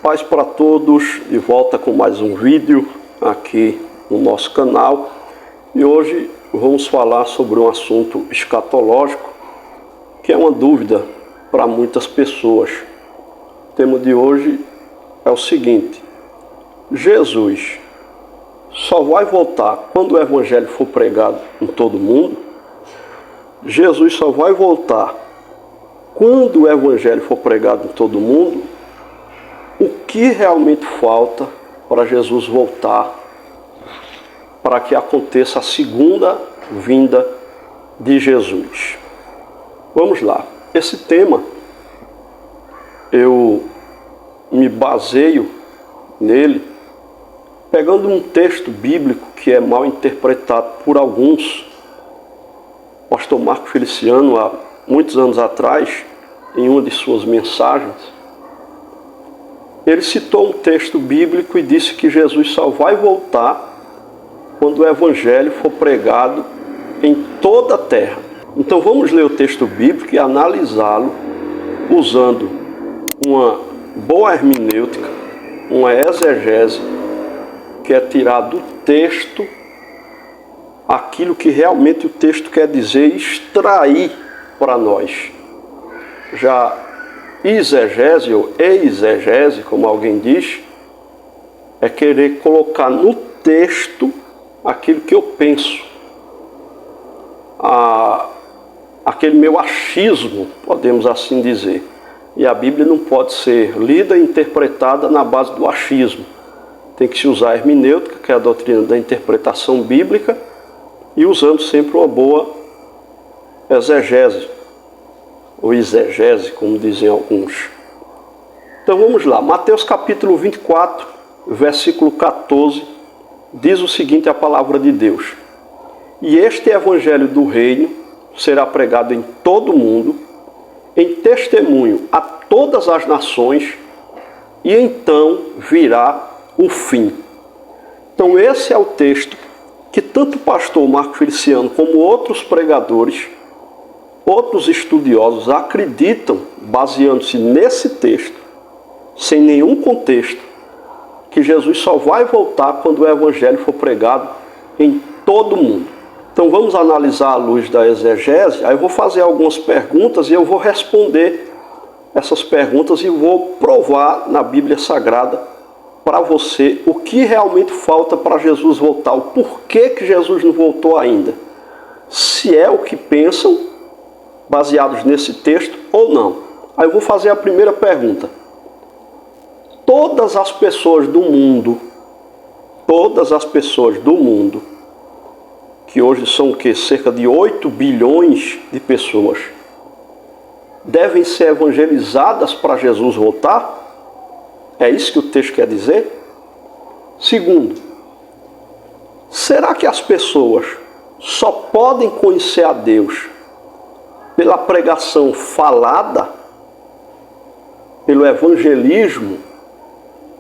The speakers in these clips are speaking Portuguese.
Paz para todos, de volta com mais um vídeo aqui no nosso canal. E hoje vamos falar sobre um assunto escatológico, que é uma dúvida para muitas pessoas. O tema de hoje é o seguinte: Jesus só vai voltar quando o evangelho for pregado em todo mundo? Jesus só vai voltar quando o evangelho for pregado em todo mundo? O que realmente falta para Jesus voltar, para que aconteça a segunda vinda de Jesus? Vamos lá. Esse tema, eu me baseio nele pegando um texto bíblico que é mal interpretado por alguns. O pastor Marco Feliciano, há muitos anos atrás, em uma de suas mensagens, ele citou um texto bíblico e disse que Jesus só vai voltar quando o evangelho for pregado em toda a terra. Então vamos ler o texto bíblico e analisá-lo usando uma boa hermenêutica, uma exegese, que é tirar do texto aquilo que realmente o texto quer dizer e extrair para nós. Já exegese ou exegese, como alguém diz, é querer colocar no texto aquilo que eu penso, aquele meu achismo, podemos assim dizer. E a Bíblia não pode ser lida e interpretada na base do achismo. Tem que se usar a hermenêutica, que é a doutrina da interpretação bíblica, e usando sempre uma boa exegese, ou exegese, como dizem alguns. Então vamos lá, Mateus capítulo 24, versículo 14, diz o seguinte a palavra de Deus: E este evangelho do reino será pregado em todo o mundo, em testemunho a todas as nações, e então virá o fim. Então esse é o texto que tanto o pastor Marco Feliciano como outros pregadores, outros estudiosos acreditam, baseando-se nesse texto, sem nenhum contexto, que Jesus só vai voltar quando o evangelho for pregado em todo o mundo. Então vamos analisar à luz da exegese. Aí eu vou fazer algumas perguntas e eu vou responder essas perguntas e vou provar na Bíblia Sagrada para você o que realmente falta para Jesus voltar, o porquê que Jesus não voltou ainda. Se é o que pensam, baseados nesse texto, ou não. Aí eu vou fazer a primeira pergunta. Todas as pessoas do mundo, que hoje são o quê? Cerca de 8 bilhões de pessoas, devem ser evangelizadas para Jesus voltar? É isso que o texto quer dizer? Segundo, será que as pessoas só podem conhecer a Deus pela pregação falada, pelo evangelismo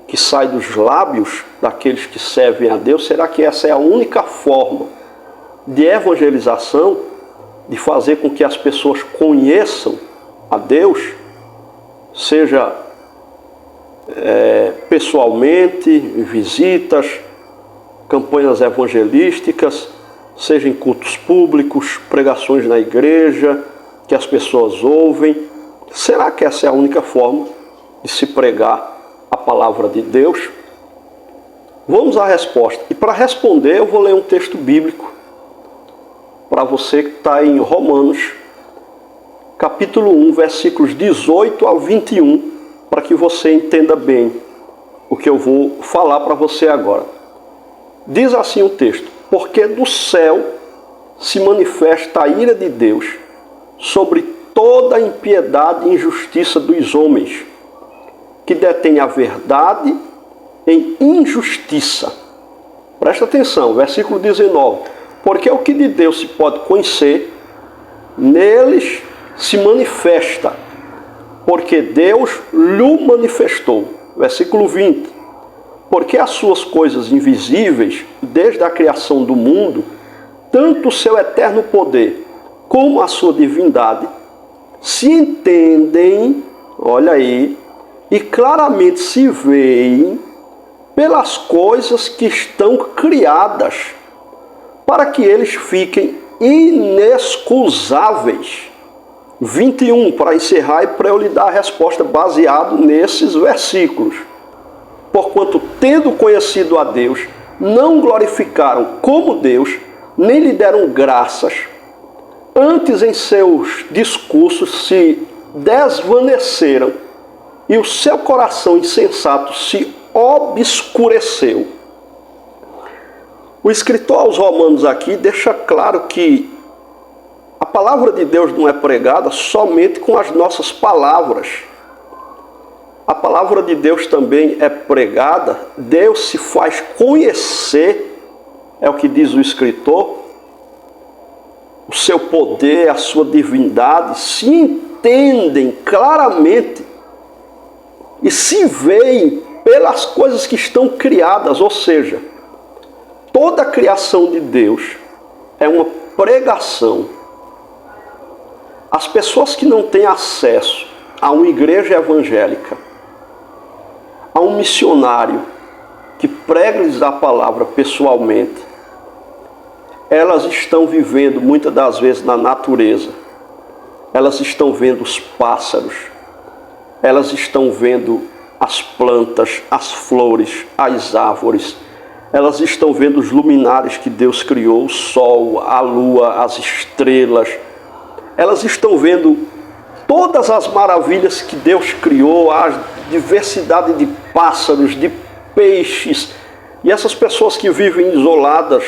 que sai dos lábios daqueles que servem a Deus? Será que essa é a única forma de evangelização, de fazer com que as pessoas conheçam a Deus, seja pessoalmente, visitas, campanhas evangelísticas, seja em cultos públicos, pregações na igreja, que as pessoas ouvem? Será que essa é a única forma de se pregar a palavra de Deus? Vamos à resposta. E para responder eu vou ler um texto bíblico para você que está em Romanos, capítulo 1, versículos 18 ao 21, para que você entenda bem o que eu vou falar para você agora. Diz assim o texto: Porque do céu se manifesta a ira de Deus sobre toda a impiedade e injustiça dos homens, que detêm a verdade em injustiça. Presta atenção, versículo 19. Porque o que de Deus se pode conhecer, neles se manifesta, porque Deus lhe manifestou. Versículo 20. Porque as suas coisas invisíveis, desde a criação do mundo, tanto o seu eterno poder como a sua divindade, se entendem, olha aí, e claramente se veem pelas coisas que estão criadas, para que eles fiquem inexcusáveis. 21, para encerrar e para eu lhe dar a resposta baseado nesses versículos. Porquanto, tendo conhecido a Deus, não glorificaram como Deus, nem lhe deram graças. Antes, em seus discursos, se desvaneceram, e o seu coração insensato se obscureceu. O escritor aos Romanos aqui deixa claro que a palavra de Deus não é pregada somente com as nossas palavras. A palavra de Deus também é pregada, Deus se faz conhecer, é o que diz o escritor, o seu poder, a sua divindade, se entendem claramente e se veem pelas coisas que estão criadas, ou seja, toda a criação de Deus é uma pregação. As pessoas que não têm acesso a uma igreja evangélica, a um missionário que prega-lhes a palavra pessoalmente, elas estão vivendo muitas das vezes na natureza. Elas estão vendo os pássaros, elas estão vendo as plantas, as flores, as árvores, elas estão vendo os luminares que Deus criou, o sol, a lua, as estrelas. Elas estão vendo todas as maravilhas que Deus criou, a diversidade de pássaros, de peixes. E essas pessoas que vivem isoladas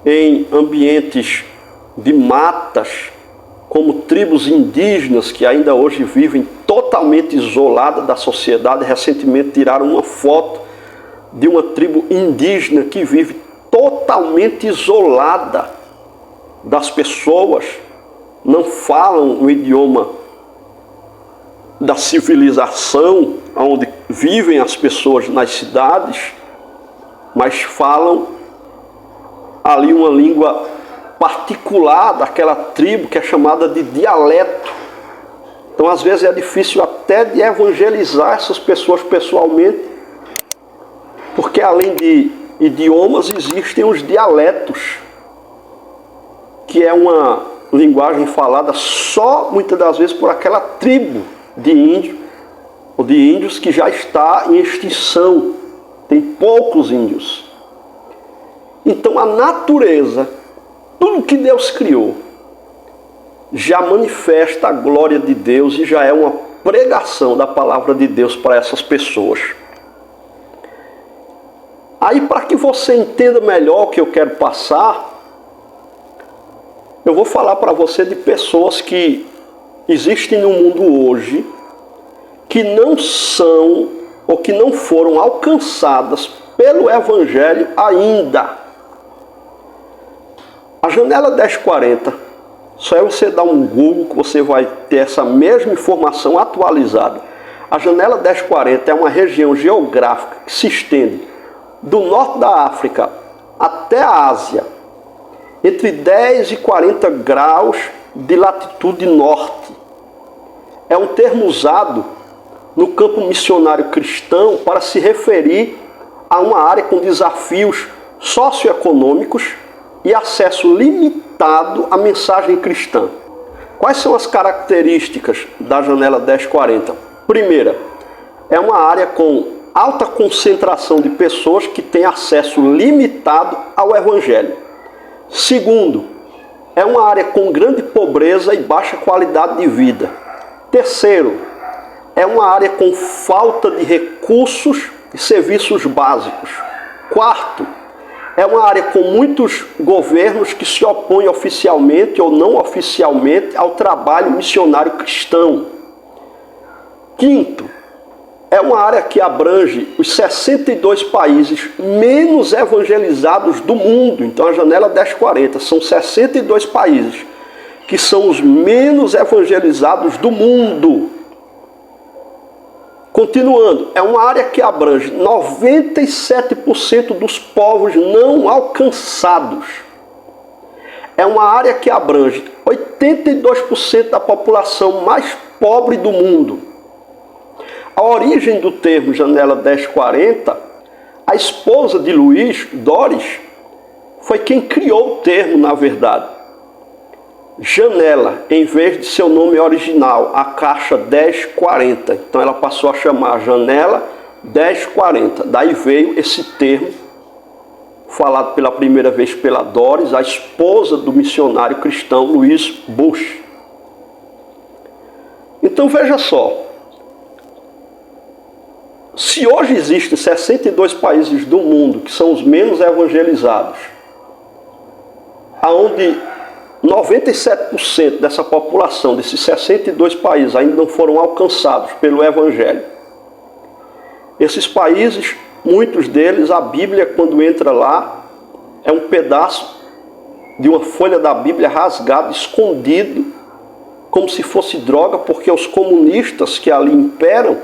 em ambientes de matas, como tribos indígenas que ainda hoje vivem totalmente isoladas da sociedade. Recentemente tiraram uma foto de uma tribo indígena que vive totalmente isolada das pessoas, não falam o idioma da civilização, onde vivem as pessoas nas cidades, mas falam ali uma língua particular daquela tribo que é chamada de dialeto. Então às vezes é difícil até de evangelizar essas pessoas pessoalmente, porque além de idiomas existem os dialetos, que é uma linguagem falada só muitas das vezes por aquela tribo de índio, ou de índios que já está em extinção. Tem poucos índios. Então a natureza, tudo que Deus criou, já manifesta a glória de Deus e já é uma pregação da palavra de Deus para essas pessoas. Aí, para que você entenda melhor o que eu quero passar, eu vou falar para você de pessoas que existem no mundo hoje, que não são ou que não foram alcançadas pelo Evangelho ainda. A Janela 1040, só é você dar um Google que você vai ter essa mesma informação atualizada. A Janela 1040 é uma região geográfica que se estende do norte da África até a Ásia, entre 10 e 40 graus de latitude norte. É um termo usado no campo missionário cristão para se referir a uma área com desafios socioeconômicos e acesso limitado à mensagem cristã. Quais são as características da Janela 1040? Primeira, é uma área com alta concentração de pessoas que têm acesso limitado ao Evangelho. Segundo, é uma área com grande pobreza e baixa qualidade de vida. Terceiro, é uma área com falta de recursos e serviços básicos. Quarto, é uma área com muitos governos que se opõem oficialmente ou não oficialmente ao trabalho missionário cristão. Quinto, é uma área que abrange os 62 países menos evangelizados do mundo. Então a Janela 1040 são 62 países que são os menos evangelizados do mundo. Continuando, é uma área que abrange 97% dos povos não alcançados. É uma área que abrange 82% da população mais pobre do mundo. A origem do termo janela 1040, a esposa de Luiz, Doris, foi quem criou o termo, na verdade. Janela, em vez de seu nome original, a caixa 1040. Então ela passou a chamar janela 1040. Daí veio esse termo, falado pela primeira vez pela Doris, a esposa do missionário cristão Luiz Bush. Então veja só, se hoje existem 62 países do mundo que são os menos evangelizados, aonde 97% dessa população, desses 62 países, ainda não foram alcançados pelo Evangelho. Esses países, muitos deles, a Bíblia, quando entra lá, é um pedaço de uma folha da Bíblia rasgado, escondido, como se fosse droga, porque os comunistas que ali imperam,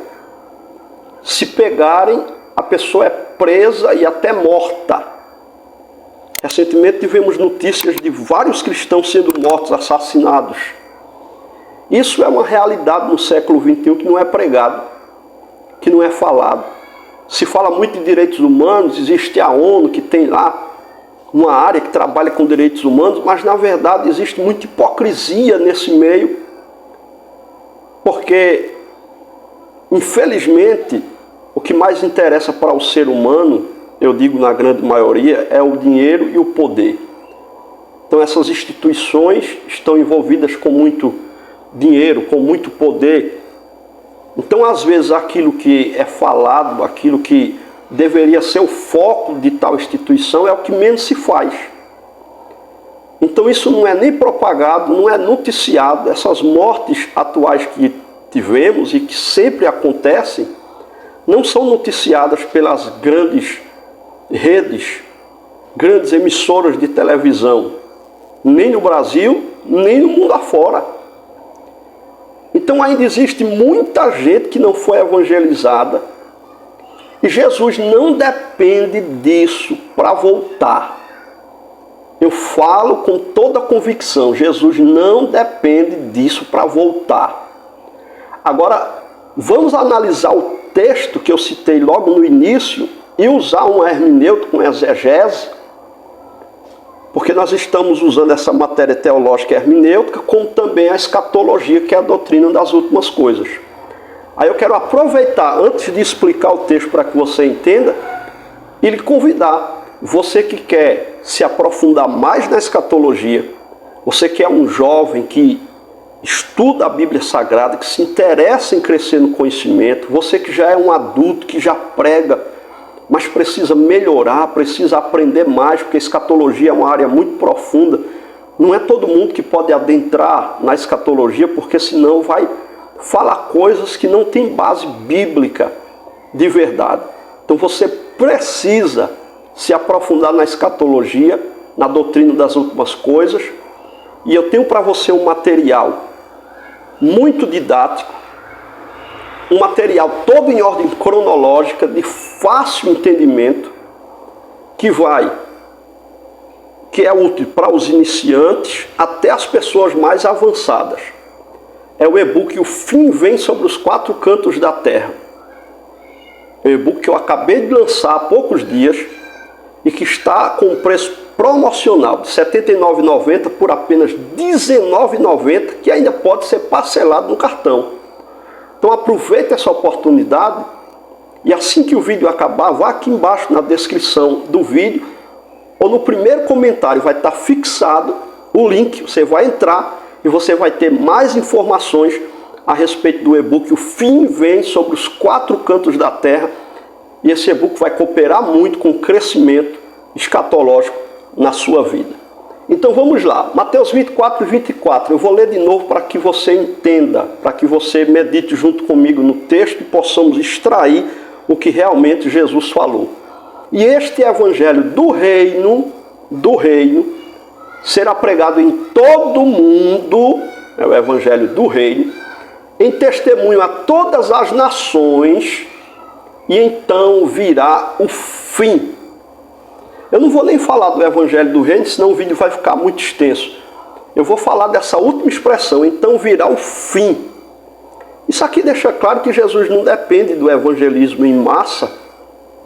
se pegarem, a pessoa é presa e até morta. Recentemente tivemos notícias de vários cristãos sendo mortos, assassinados. Isso é uma realidade no século XXI que não é pregado, que não é falado. Se fala muito de direitos humanos, existe a ONU que tem lá uma área que trabalha com direitos humanos, mas na verdade existe muita hipocrisia nesse meio, porque infelizmente o que mais interessa para o ser humano, eu digo na grande maioria, é o dinheiro e o poder. Então essas instituições estão envolvidas com muito dinheiro, com muito poder. Então às vezes aquilo que é falado, aquilo que deveria ser o foco de tal instituição é o que menos se faz. Então isso não é nem propagado, não é noticiado. Essas mortes atuais que tivemos e que sempre acontecem, não são noticiadas pelas grandes redes, grandes emissoras de televisão, nem no Brasil, nem no mundo afora. Então ainda existe muita gente que não foi evangelizada, e Jesus não depende disso para voltar. Eu falo com toda a convicção, Jesus não depende disso para voltar. Agora, vamos analisar o texto que eu citei logo no início, e usar um hermenêutico, uma exegese, porque nós estamos usando essa matéria teológica hermenêutica, como também a escatologia, que é a doutrina das últimas coisas. Aí eu quero aproveitar, antes de explicar o texto para que você entenda, e lhe convidar, você que quer se aprofundar mais na escatologia, você que é um jovem que estuda a Bíblia Sagrada, que se interessa em crescer no conhecimento, você que já é um adulto, que já prega, mas precisa melhorar, precisa aprender mais, porque a escatologia é uma área muito profunda. Não é todo mundo que pode adentrar na escatologia, porque senão vai falar coisas que não têm base bíblica de verdade. Então você precisa se aprofundar na escatologia, na doutrina das últimas coisas, e eu tenho para você um material muito didático, um material todo em ordem cronológica, de fácil entendimento, que é útil para os iniciantes até as pessoas mais avançadas. É o e-book O Fim Vem Sobre os Quatro Cantos da Terra. É o e-book que eu acabei de lançar há poucos dias e que está com um preço promocional de R$ 79,90 por apenas R$ 19,90, que ainda pode ser parcelado no cartão. Então aproveite essa oportunidade e assim que o vídeo acabar, vá aqui embaixo na descrição do vídeo ou no primeiro comentário vai estar fixado o link, você vai entrar e você vai ter mais informações a respeito do e-book O Fim Vem Sobre os Quatro Cantos da Terra, e esse e-book vai cooperar muito com o crescimento escatológico na sua vida. Então vamos lá, Mateus 24 e 24, eu vou ler de novo para que você entenda, para que você medite junto comigo no texto e possamos extrair o que realmente Jesus falou. E este evangelho do reino, será pregado em todo o mundo, é o evangelho do reino, em testemunho a todas as nações, e então virá o fim. Eu não vou nem falar do evangelho do reino, senão o vídeo vai ficar muito extenso. Eu vou falar dessa última expressão, então virá o fim. Isso aqui deixa claro que Jesus não depende do evangelismo em massa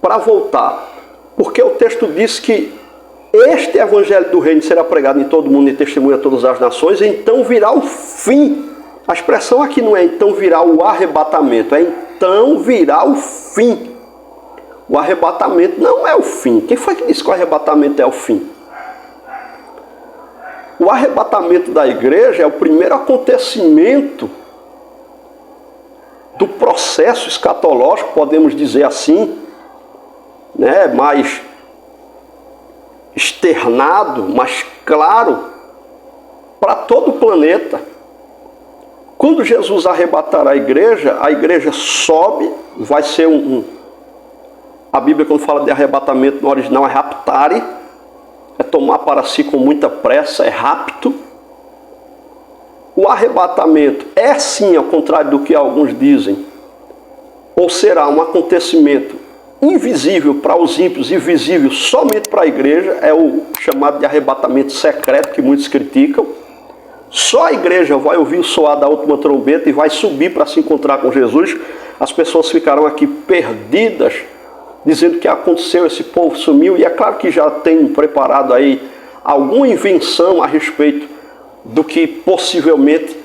para voltar. Porque o texto diz que este evangelho do reino será pregado em todo mundo e testemunha a todas as nações, então virá o fim. A expressão aqui não é então virá o arrebatamento, é então virá o fim. O arrebatamento não é o fim. Quem foi que disse que o arrebatamento é o fim? O arrebatamento da igreja é o primeiro acontecimento do processo escatológico, podemos dizer assim, né, mais externado, mais claro para todo o planeta. Quando Jesus arrebatar a igreja sobe, vai ser a Bíblia quando fala de arrebatamento no original é raptare, é tomar para si com muita pressa, é rapto. O arrebatamento é sim, ao contrário do que alguns dizem, ou será um acontecimento invisível para os ímpios e visível somente para a igreja, é o chamado de arrebatamento secreto que muitos criticam. Só a igreja vai ouvir o soar da última trombeta e vai subir para se encontrar com Jesus. As pessoas ficarão aqui perdidas, dizendo que aconteceu, esse povo sumiu, e é claro que já tem preparado aí alguma invenção a respeito do que possivelmente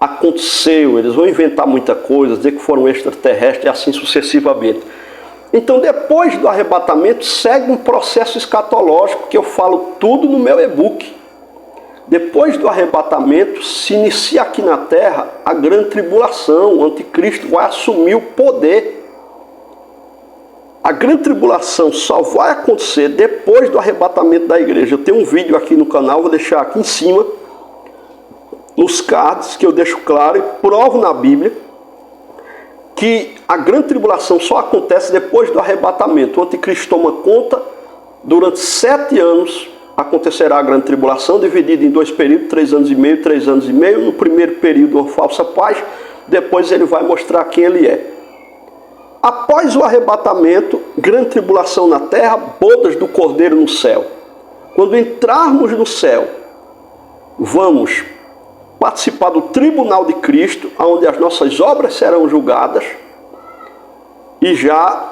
aconteceu. Eles vão inventar muita coisa, dizer que foram extraterrestres e assim sucessivamente. Então, depois do arrebatamento, segue um processo escatológico que eu falo tudo no meu e-book. Depois do arrebatamento, se inicia aqui na terra a grande tribulação. O anticristo vai assumir o poder. A grande tribulação só vai acontecer depois do arrebatamento da igreja. Eu tenho um vídeo aqui no canal, vou deixar aqui em cima, nos cards, que eu deixo claro e provo na Bíblia que a grande tribulação só acontece depois do arrebatamento. O anticristo toma conta, durante 7 anos acontecerá a grande tribulação, dividida em 2 períodos, 3 anos e meio, 3 anos e meio. No primeiro período, uma falsa paz, depois ele vai mostrar quem ele é. Após o arrebatamento, grande tribulação na terra, bodas do Cordeiro no céu. Quando entrarmos no céu, vamos participar do tribunal de Cristo, onde as nossas obras serão julgadas, e já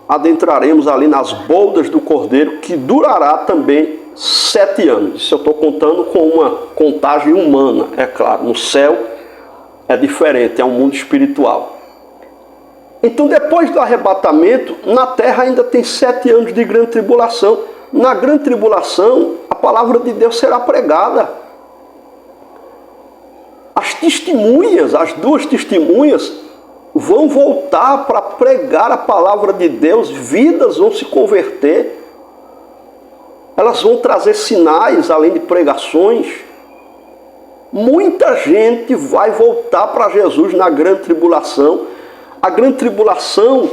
adentraremos ali nas bodas do Cordeiro, que durará também 7 anos. Isso eu estou contando com uma contagem humana, é claro. No céu é diferente, é um mundo espiritual. Então, depois do arrebatamento, na terra ainda tem 7 anos de grande tribulação. Na grande tribulação, a palavra de Deus será pregada. As testemunhas, as 2 testemunhas, vão voltar para pregar a palavra de Deus, vidas vão se converter, elas vão trazer sinais além de pregações. Muita gente vai voltar para Jesus na grande tribulação. A grande tribulação,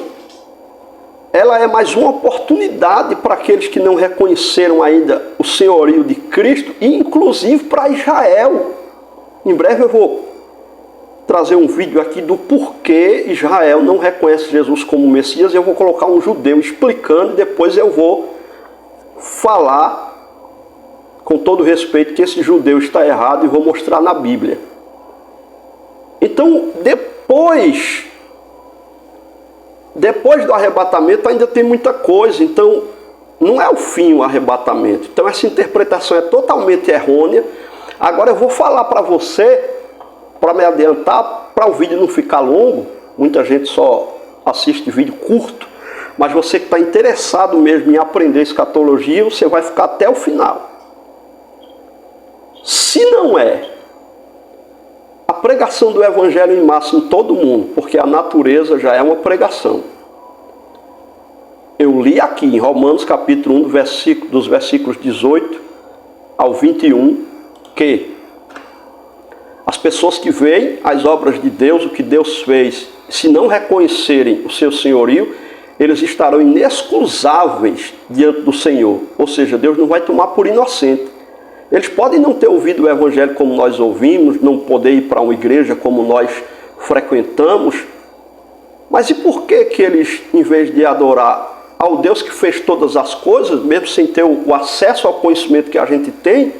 ela é mais uma oportunidade para aqueles que não reconheceram ainda o senhorio de Cristo, e inclusive para Israel. Em breve eu vou trazer um vídeo aqui do porquê Israel não reconhece Jesus como Messias. Eu vou colocar um judeu explicando e depois eu vou falar com todo respeito que esse judeu está errado e vou mostrar na Bíblia. Então, depois do arrebatamento ainda tem muita coisa. Então, não é o fim o arrebatamento. Então, essa interpretação é totalmente errônea. Agora eu vou falar para você, para me adiantar, para o vídeo não ficar longo. Muita gente só assiste vídeo curto, mas você que está interessado mesmo em aprender escatologia, você vai ficar até o final. Se não é a pregação do evangelho em massa em todo mundo, porque a natureza já é uma pregação. Eu li aqui em Romanos capítulo 1, dos versículos 18 ao 21, que as pessoas que veem as obras de Deus, o que Deus fez, se não reconhecerem o seu senhorio, eles estarão inexcusáveis diante do Senhor. Ou seja, Deus não vai tomar por inocente. Eles podem não ter ouvido o evangelho como nós ouvimos, não poder ir para uma igreja como nós frequentamos, mas e por que eles, em vez de adorar ao Deus que fez todas as coisas, mesmo sem ter o acesso ao conhecimento que a gente tem,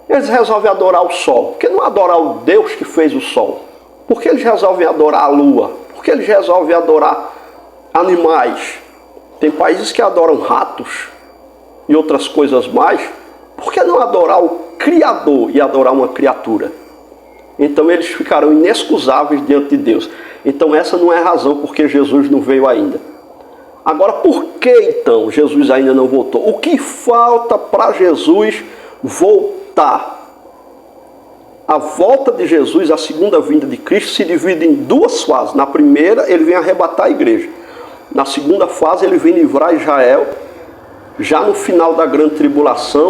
eles resolvem adorar o sol? Por que não adorar o Deus que fez o sol? Por que eles resolvem adorar a lua? Por que eles resolvem adorar animais? Tem países que adoram ratos e outras coisas mais. Por que não adorar o Criador e adorar uma criatura? Então eles ficarão inexcusáveis diante de Deus. Então essa não é a razão porque Jesus não veio ainda. Agora, por que então Jesus ainda não voltou? O que falta para Jesus voltar? A volta de Jesus, a segunda vinda de Cristo, se divide em duas fases. Na primeira, ele vem arrebatar a igreja. Na segunda fase, ele vem livrar Israel. Já no final da grande tribulação,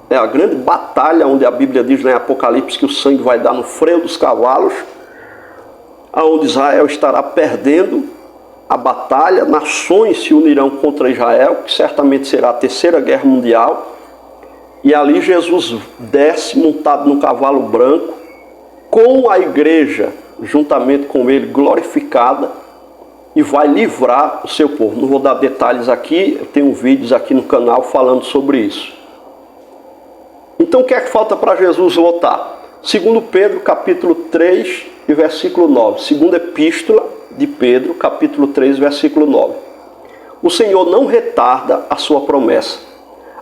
é a grande batalha, onde a Bíblia diz lá em Apocalipse que o sangue vai dar no freio dos cavalos, onde Israel estará perdendo a batalha, nações se unirão contra Israel, que certamente será a terceira guerra mundial, e ali Jesus desce montado no cavalo branco, com a igreja, juntamente com ele, glorificada, e vai livrar o seu povo. Não vou dar detalhes aqui, eu tenho vídeos aqui no canal falando sobre isso. Então o que é que falta para Jesus voltar? Segundo Pedro, capítulo 3 e versículo 9. Segunda epístola de Pedro, capítulo 3, versículo 9. O Senhor não retarda a sua promessa,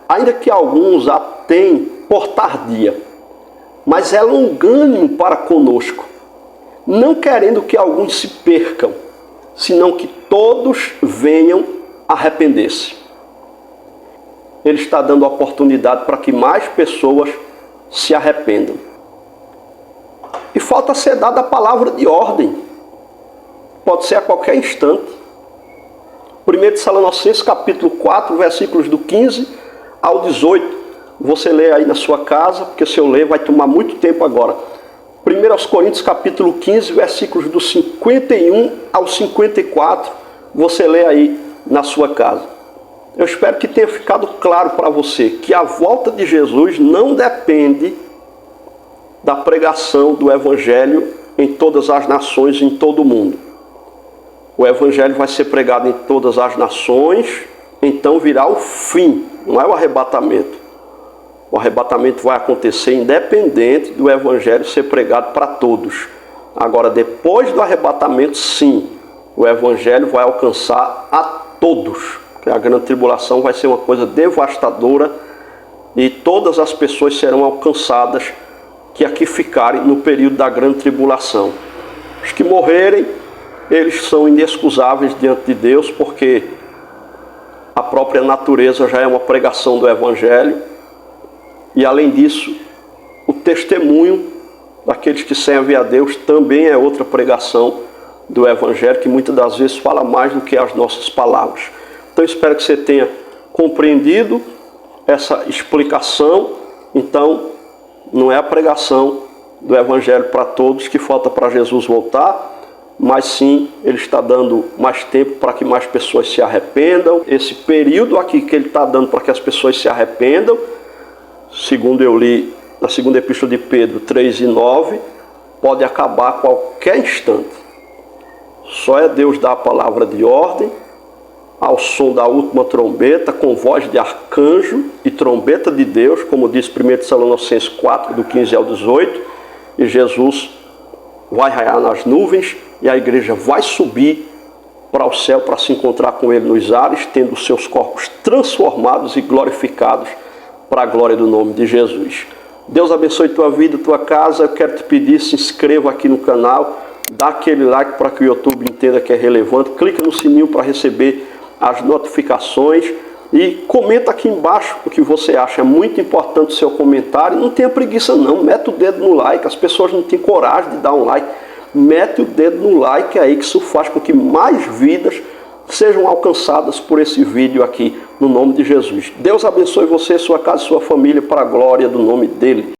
ainda que alguns a tenham por tardia, mas é longânimo para conosco, não querendo que alguns se percam, senão que todos venham arrepender-se. Ele está dando oportunidade para que mais pessoas se arrependam. E falta ser dada a palavra de ordem. Pode ser a qualquer instante. 1 Tessalonicenses capítulo 4, versículos do 15 ao 18. Você lê aí na sua casa, porque se eu ler vai tomar muito tempo agora. 1 Coríntios capítulo 15, versículos do 51 ao 54. Você lê aí na sua casa. Eu espero que tenha ficado claro para você que a volta de Jesus não depende da pregação do Evangelho em todas as nações, em todo o mundo. O Evangelho vai ser pregado em todas as nações, então virá o fim, não é o arrebatamento. O arrebatamento vai acontecer independente do Evangelho ser pregado para todos. Agora, depois do arrebatamento, sim, o Evangelho vai alcançar a todos. Porque a grande tribulação vai ser uma coisa devastadora e todas as pessoas serão alcançadas que aqui ficarem no período da grande tribulação. Os que morrerem, eles são inexcusáveis diante de Deus, porque a própria natureza já é uma pregação do Evangelho. E além disso, o testemunho daqueles que servem a Deus também é outra pregação do Evangelho, que muitas das vezes fala mais do que as nossas palavras. Então espero que você tenha compreendido essa explicação. Então, não é a pregação do Evangelho para todos que falta para Jesus voltar, mas sim, ele está dando mais tempo para que mais pessoas se arrependam. Esse período aqui que ele está dando para que as pessoas se arrependam, segundo eu li na segunda epístola de Pedro 3 e 9, pode acabar a qualquer instante. Só é Deus dar a palavra de ordem, ao som da última trombeta, com voz de arcanjo e trombeta de Deus, como diz 1 Tessalonicenses 4, do 15 ao 18, e Jesus vai raiar nas nuvens, e a igreja vai subir para o céu para se encontrar com ele nos ares, tendo seus corpos transformados e glorificados para a glória do nome de Jesus. Deus abençoe tua vida, tua casa. Eu quero te pedir, se inscreva aqui no canal, dá aquele like para que o YouTube entenda que é relevante, clica no sininho para receber as notificações e comenta aqui embaixo o que você acha. É muito importante o seu comentário. Não tenha preguiça não, mete o dedo no like. As pessoas não têm coragem de dar um like. Mete o dedo no like aí, que isso faz com que mais vidas sejam alcançadas por esse vídeo aqui, no nome de Jesus. Deus abençoe você, sua casa e sua família, para a glória do nome dele.